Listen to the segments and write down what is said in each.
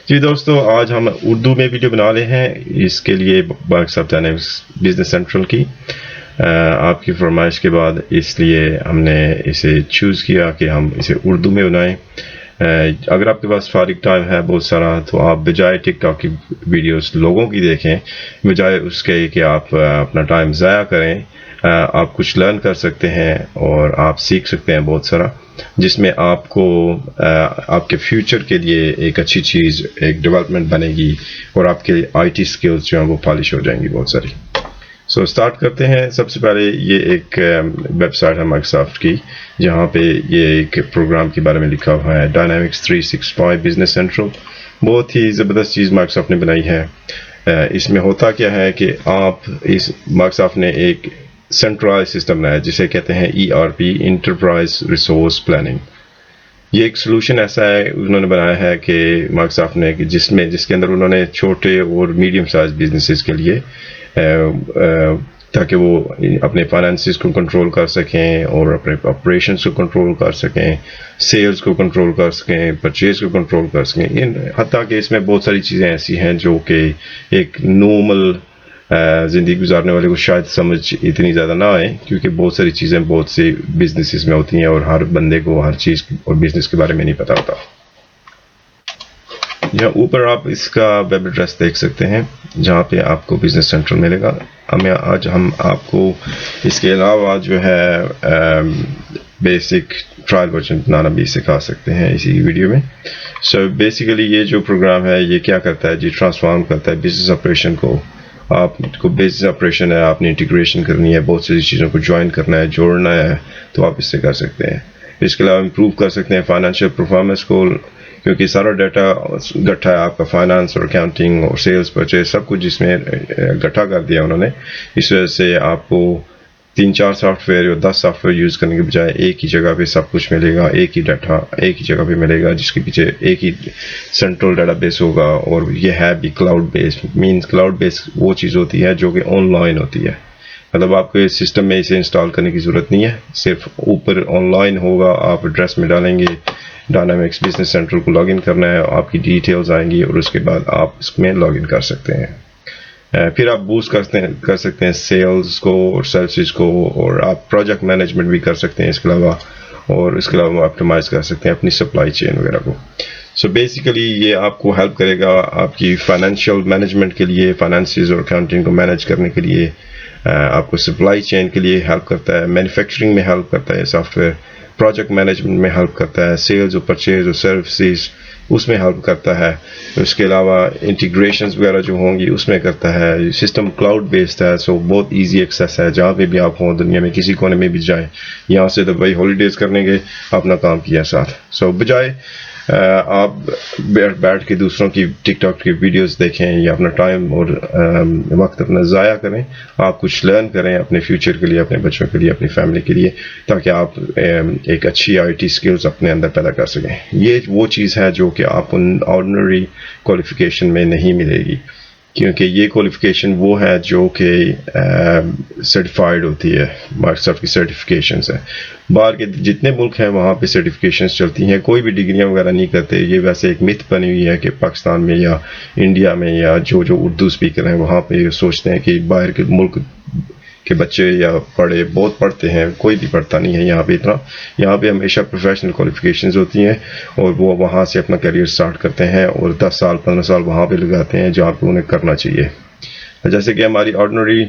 जी दोस्तों, आज हम उर्दू में वीडियो बना रहे हैं। इसके लिए माइक्रोसॉफ्ट डायनामिक्स बिजनेस सेंट्रल की आपकी फरमाइश के बाद इसलिए हमने इसे चूज़ किया कि हम इसे उर्दू में बनाएं। अगर आपके पास फारिग टाइम है बहुत सारा, तो आप बजाय टिकटॉक की वीडियोस लोगों की देखें, बजाय उसके कि आप अपना टाइम ज़ाया करें, आप कुछ लर्न कर सकते हैं और आप सीख सकते हैं बहुत सारा, जिसमें आपको आपके फ्यूचर के लिए एक अच्छी चीज़, एक डेवलपमेंट बनेगी और आपके आईटी स्किल्स जो हैं वो पॉलिश हो जाएंगी बहुत सारी। सो स्टार्ट करते हैं। सबसे पहले ये एक वेबसाइट है माइक्रोसॉफ्ट की, जहाँ पे ये एक प्रोग्राम के बारे में लिखा हुआ है, डायनामिक्स 365 बिजनेस सेंट्रल। बहुत ही ज़बरदस्त चीज़ माइक्रोसॉफ्ट ने बनाई है। इसमें होता क्या है कि आप इस माइक्रोसॉफ्ट ने एक सेंट्रलाइज सिस्टम बनाया जिसे कहते हैं ERP, इंटरप्राइज रिसोर्स प्लानिंग। ये एक सोल्यूशन ऐसा है उन्होंने बनाया है कि माइक्रोसॉफ्ट ने, कि जिसके अंदर उन्होंने छोटे और मीडियम साइज बिजनेसेस के लिए ताकि वो अपने फाइनेंसिस को कंट्रोल कर सकें और अपने ऑपरेशंस को कंट्रोल कर सकें, सेल्स को कंट्रोल कर सकें, परचेज को कंट्रोल कर सकें। हत्ता कि इसमें बहुत सारी चीज़ें ऐसी हैं जो कि एक नॉर्मल ज़िंदगी गुजारने वाले को शायद समझ इतनी ज़्यादा ना आए, क्योंकि बहुत सारी चीज़ें बहुत से बिजनेसेस में होती हैं और हर बंदे को हर चीज़ और बिजनेस के बारे में नहीं पता होता। यहाँ ऊपर आप इसका वेब एड्रेस देख सकते हैं, जहाँ पे आपको बिजनेस सेंट्रल मिलेगा। आज हम आपको इसके अलावा जो है बेसिक ट्रायल वर्जन बनाना भी सिखा सकते हैं इसी वीडियो में। सो बेसिकली ये जो प्रोग्राम है ये क्या करता है जी, ट्रांसफॉर्म करता है बिजनेस ऑपरेशन को। आपको बिजनेस ऑपरेशन है, आपने इंटीग्रेशन करनी है, बहुत सारी चीज़ों को ज्वाइन करना है, जोड़ना है, तो आप इससे कर सकते हैं। इसके अलावा इम्प्रूव कर सकते हैं फाइनेंशियल परफॉर्मेंस को, क्योंकि सारा डाटा इकट्ठा है आपका, फाइनेंस और अकाउंटिंग और सेल्स परचेज सब कुछ जिसमें इकट्ठा कर दिया उन्होंने। इस वजह से आपको 3-4 सॉफ्टवेयर या 10 सॉफ्टवेयर यूज़ करने के बजाय एक ही जगह पे सब कुछ मिलेगा, एक ही डाटा एक ही जगह पे मिलेगा, जिसके पीछे एक ही सेंट्रल डाटाबेस होगा। और ये है भी cloud based. Means cloud based वो चीज़ होती है जो कि ऑनलाइन होती है, मतलब आपको इस सिस्टम में इसे इंस्टॉल करने की ज़रूरत नहीं है, सिर्फ ऊपर ऑनलाइन होगा। आप एड्रेस में डालेंगे, डायनामिक्स बिजनेस सेंट्रल को लॉगिन करना है, आपकी डिटेल्स आएंगी और उसके बाद आप इसमें लॉगिन कर सकते हैं। फिर आप बूस्ट कर सकते हैं सेल्स को और सर्विसेज को, और आप प्रोजेक्ट मैनेजमेंट भी कर सकते हैं इसके अलावा, और इसके अलावा ऑप्टिमाइज कर सकते हैं अपनी सप्लाई चेन वगैरह को। सो बेसिकली ये आपको हेल्प करेगा आपकी फाइनेंशियल मैनेजमेंट के लिए, फाइनेंसिस और अकाउंटिंग को मैनेज करने के लिए, आपको सप्लाई चेन के लिए हेल्प करता है, मैन्युफैक्चरिंग में हेल्प करता है सॉफ्टवेयर, प्रोजेक्ट मैनेजमेंट में हेल्प करता है, सेल्स और परचेज और सर्विसेज उसमें हेल्प करता है। उसके अलावा इंटीग्रेशंस वगैरह जो होंगी उसमें करता है। सिस्टम क्लाउड बेस्ड है, सो बहुत इजी एक्सेस है, जहाँ पे भी आप हों दुनिया में किसी कोने में भी जाएं। यहाँ से तो भाई हॉलीडेज करने के अपना काम किया साथ। सो बजाय आप बैठ के दूसरों की टिकटॉक की वीडियोस देखें या अपना टाइम और वक्त अपना ज़ाया करें, आप कुछ लर्न करें अपने फ्यूचर के लिए, अपने बच्चों के लिए, अपनी फैमिली के लिए, ताकि आप एक अच्छी आईटी स्किल्स अपने अंदर पैदा कर सकें। ये वो चीज़ है जो कि आप उन ऑर्डिनरी क्वालिफिकेशन में नहीं मिलेगी, क्योंकि ये क्वालिफिकेशन वो है जो कि सर्टिफाइड होती है, माइक्रोसॉफ्ट की सर्टिफिकेशंस है। बाहर के जितने मुल्क हैं वहाँ पे सर्टिफिकेशंस चलती हैं, कोई भी डिग्रियाँ वगैरह नहीं करते। ये वैसे एक मिथ बनी हुई है कि पाकिस्तान में या इंडिया में या जो उर्दू स्पीकर हैं वहाँ पे सोचते हैं कि बाहर के मुल्क के बच्चे या बहुत पढ़ते हैं, कोई भी पढ़ता नहीं है यहाँ पे इतना। यहाँ पे हमेशा प्रोफेशनल क्वालिफिकेशंस होती हैं और वो वहाँ से अपना करियर स्टार्ट करते हैं और 10 साल 15 साल वहाँ पे लगाते हैं जहाँ पे उन्हें करना चाहिए। जैसे कि हमारी ऑर्डिनरी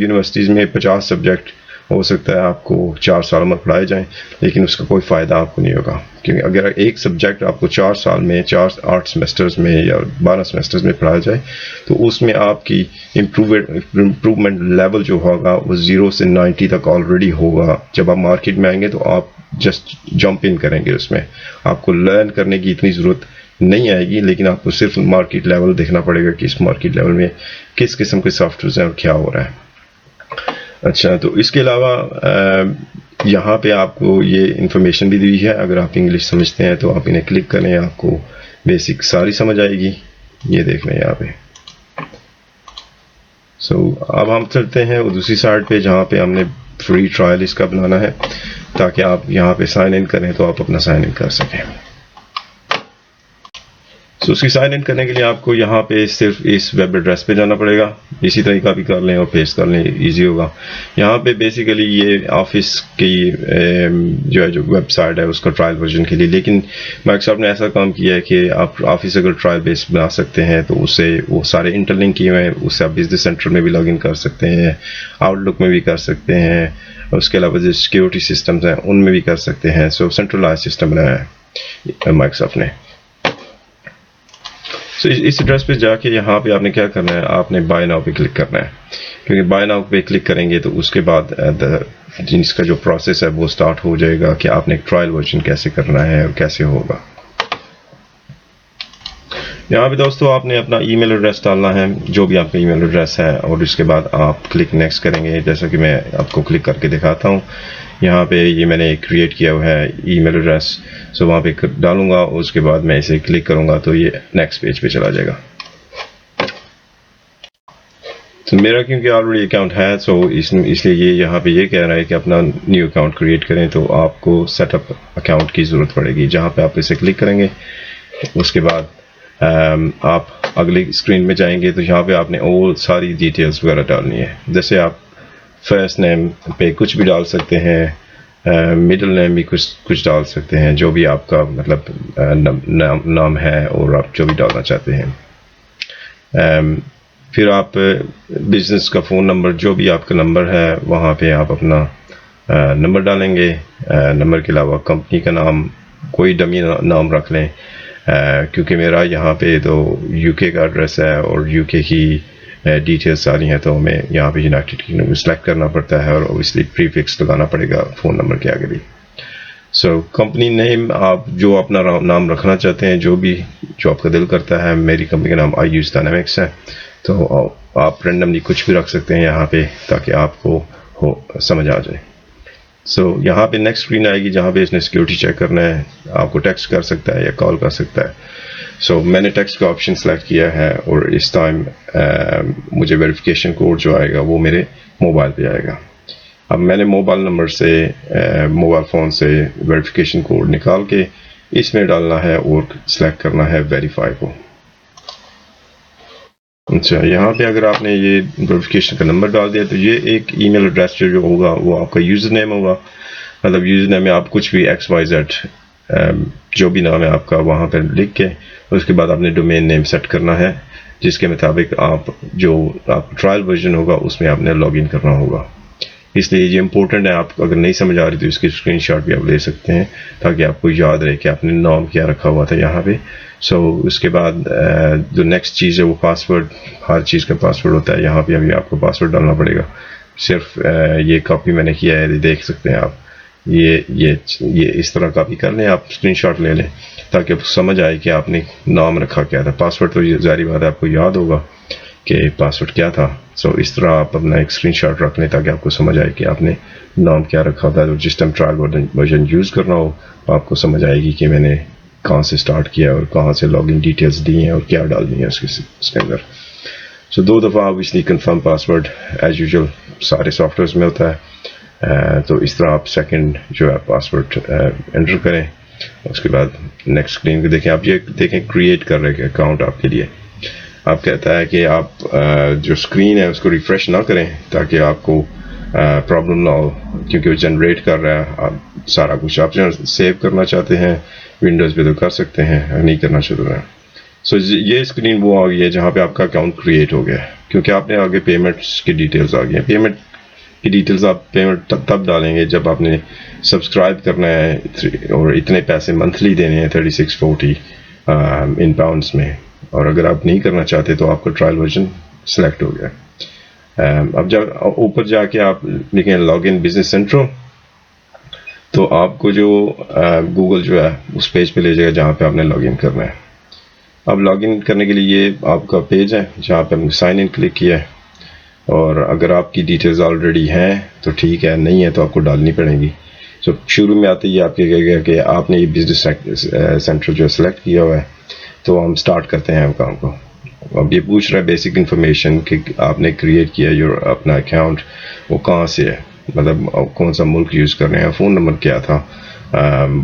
यूनिवर्सिटीज़ में 50 सब्जेक्ट हो सकता है आपको 4 साल में पढ़ाए जाएं, लेकिन उसका कोई फ़ायदा आपको नहीं होगा, क्योंकि अगर एक सब्जेक्ट आपको 4 साल में 8 सेमेस्टर्स में या 12 सेमेस्टर्स में पढ़ाया जाए, तो उसमें आपकी इम्प्रूवमेंट लेवल जो होगा वो 0 से 90 तक ऑलरेडी होगा। जब आप मार्केट में आएंगे तो आप जस्ट जंप इन करेंगे, उसमें आपको लर्न करने की इतनी ज़रूरत नहीं आएगी, लेकिन आपको सिर्फ मार्केट लेवल देखना पड़ेगा कि इस मार्केट लेवल में किस किस्म के सॉफ्टवेयर हैं और क्या हो रहा है। अच्छा, तो इसके अलावा यहाँ पे आपको ये इन्फॉर्मेशन भी दी है। अगर आप इंग्लिश समझते हैं तो आप इन्हें क्लिक करें, आपको बेसिक सारी समझ आएगी। ये देख लें यहाँ पे। अब हम चलते हैं दूसरी साइड पे, जहाँ पे हमने फ्री ट्रायल इसका बनाना है, ताकि आप यहाँ पे साइन इन करें तो आप अपना साइन इन कर सकें। सो उसकी साइन इन करने के लिए आपको यहाँ पे सिर्फ इस वेब एड्रेस पे जाना पड़ेगा, इसी तरह कॉपी कर लें और पेस्ट कर लें, इजी होगा। यहाँ पे बेसिकली ये ऑफिस की जो वेबसाइट है उसका ट्रायल वर्जन के लिए, लेकिन माइक्रोसॉफ्ट ने ऐसा काम किया है कि आप ऑफिस अगर ट्रायल बेस बना सकते हैं तो उससे वो सारे इंटरलिंक किए हुए हैं, उससे आप बिजनेस सेंटर में भी लॉग इन कर सकते हैं, आउटलुक में भी कर सकते हैं, उसके अलावा जो सिक्योरिटी सिस्टम्स हैं उनमें भी कर सकते हैं। सो सेंट्रलाइज सिस्टम बनाया है माइक्रोसॉफ्ट ने। तो इस एड्रेस पे जाके यहाँ पे आपने क्या करना है, आपने बाय नाउ पे क्लिक करना है, क्योंकि बाय नाउ पे क्लिक करेंगे तो उसके बाद इसका जो प्रोसेस है वो स्टार्ट हो जाएगा कि आपने एक ट्रायल वर्जन कैसे करना है और कैसे होगा। यहाँ पे दोस्तों आपने अपना ईमेल एड्रेस डालना है, जो भी आपका ईमेल एड्रेस है, और उसके बाद आप क्लिक नेक्स्ट करेंगे। जैसा कि मैं आपको क्लिक करके दिखाता हूँ, यहाँ पे ये मैंने क्रिएट किया हुआ है ईमेल एड्रेस, सो वहाँ पे डालूंगा और उसके बाद मैं इसे क्लिक करूँगा तो ये नेक्स्ट पेज पे चला जाएगा। तो मेरा क्योंकि ऑलरेडी अकाउंट है, सो इसलिए ये यहाँ पे ये कह रहा है कि अपना न्यू अकाउंट क्रिएट करें, तो आपको सेटअप अकाउंट की ज़रूरत पड़ेगी। जहाँ पे आप इसे क्लिक करेंगे उसके बाद आप अगली स्क्रीन में जाएंगे तो यहाँ पे आपने और सारी डिटेल्स वगैरह डालनी है। जैसे आप फर्स्ट नेम पे कुछ भी डाल सकते हैं, मिडिल नेम भी कुछ डाल सकते हैं, जो भी आपका मतलब नाम है और आप जो भी डालना चाहते हैं। फिर आप बिजनेस का फ़ोन नंबर, जो भी आपका नंबर है वहाँ पे आप अपना नंबर डालेंगे। नंबर के अलावा कंपनी का नाम, कोई डमी नाम रख लें, क्योंकि मेरा यहाँ पे तो यूके का एड्रेस है और यूके की डिटेल्स सारी हैं, तो हमें यहाँ पे यूनाइटेड किंगडम को सिलेक्ट करना पड़ता है और ऑब्वियसली प्रीफिक्स लगाना पड़ेगा फ़ोन नंबर के आगे भी। सो कंपनी नेम आप जो अपना नाम रखना चाहते हैं, जो आपका दिल करता है। मेरी कंपनी का नाम आई यूज़ डायनामिक्स है, तो आप रेंडमली कुछ भी रख सकते हैं यहाँ पे ताकि आपको समझ आ जाए। सो यहाँ पे नेक्स्ट स्क्रीन आएगी जहाँ पे इसने सिक्योरिटी चेक करना है, आपको टेक्स्ट कर सकता है या कॉल कर सकता है। सो मैंने टेक्स्ट का ऑप्शन सेलेक्ट किया है और इस टाइम मुझे वेरिफिकेशन कोड जो आएगा वो मेरे मोबाइल पे आएगा। अब मैंने मोबाइल नंबर से मोबाइल फ़ोन से वेरिफिकेशन कोड निकाल के इसमें डालना है और सिलेक्ट करना है वेरीफाई को। अच्छा, यहाँ पे अगर आपने ये वेरिफिकेशन का नंबर डाल दिया तो ये एक ईमेल एड्रेस जो होगा वो आपका यूज़र नेम होगा। मतलब यूज़र नेम में आप कुछ भी XYZ जो भी नाम है आपका वहाँ पर लिख के उसके बाद आपने डोमेन नेम सेट करना है, जिसके मुताबिक आप जो आपका ट्रायल वर्जन होगा उसमें आपने लॉगिन करना होगा। इसलिए ये इंपॉर्टेंट है। आप अगर नहीं समझ आ रही तो इसकी स्क्रीनशॉट भी आप ले सकते हैं ताकि आपको याद रहे कि आपने नाम क्या रखा हुआ था यहाँ पे। सो उसके बाद जो नेक्स्ट चीज़ है वो पासवर्ड, हर चीज़ का पासवर्ड होता है। यहाँ पे अभी आपको पासवर्ड डालना पड़ेगा। सिर्फ ये कॉपी मैंने किया है, देख सकते हैं आप। ये इस तरह कॉपी कर लें, आप स्क्रीनशॉट ले लें ताकि आपको समझ आए कि आपने नाम रखा क्या था। पासवर्ड तो ज़ाहिर बात है आपको याद होगा कि पासवर्ड क्या था। सो इस तरह आप अपना एक स्क्रीनशॉट रख लें ताकि आपको समझ आए कि आपने नाम क्या रखा था। तो जिस टाइम ट्रायल वर्जन यूज़ करना हो तो आपको समझ आएगी कि मैंने कहाँ से स्टार्ट किया और कहाँ से लॉगिन डिटेल्स दी हैं और क्या डालनी है उसके अंदर। सो 2 दफ़ा obviously confirm password as usual सारे सॉफ्टवेयर में होता है। तो इस तरह आप सेकंड जो है पासवर्ड एंटर करें। उसके बाद नेक्स्ट स्क्रीन को देखें। आप ये देखें क्रिएट कर रहे हैं अकाउंट आपके लिए। आप कहता है कि आप जो स्क्रीन है उसको रिफ़्रेश ना करें ताकि आपको प्रॉब्लम ना हो, क्योंकि वो जनरेट कर रहा है आप सारा कुछ। आप जो सेव करना चाहते हैं विंडोज़ पे तो कर सकते हैं, नहीं करना शुरू करें। सो ये स्क्रीन वो आ गई है जहाँ पे आपका अकाउंट क्रिएट हो गया है, क्योंकि आपने आगे पेमेंट्स की डिटेल्स आ गई हैं। पेमेंट की डिटेल्स आप पेमेंट तब डालेंगे जब आपने सब्सक्राइब करना है और इतने पैसे मंथली देने हैं 3640 इन पाउंड्स में। और अगर आप नहीं करना चाहते तो आपका ट्रायल वर्जन सेलेक्ट हो गया। अब जब ऊपर जाके आप लिखें लॉगिन बिजनेस सेंट्रल, तो आपको जो गूगल जो है उस पेज पे ले जाएगा जहाँ पे आपने लॉगिन करना है। अब लॉगिन करने के लिए ये आपका पेज है जहाँ पे हमने साइन इन क्लिक किया है, और अगर आपकी डिटेल्स ऑलरेडी हैं तो ठीक है, नहीं है तो आपको डालनी पड़ेगी। तो शुरू में आते ही आपके कहेगा कि आपने ये बिजनेस सेंट्रल जो सेलेक्ट किया हुआ है, तो हम स्टार्ट करते हैं काम को। अब ये पूछ रहा है बेसिक इन्फॉर्मेशन कि आपने क्रिएट किया जो अपना अकाउंट वो कहाँ से है, मतलब कौन सा मुल्क यूज़ कर रहे हैं, फ़ोन नंबर क्या था,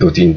2-3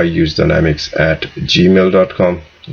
iusedynamics@gmail.com.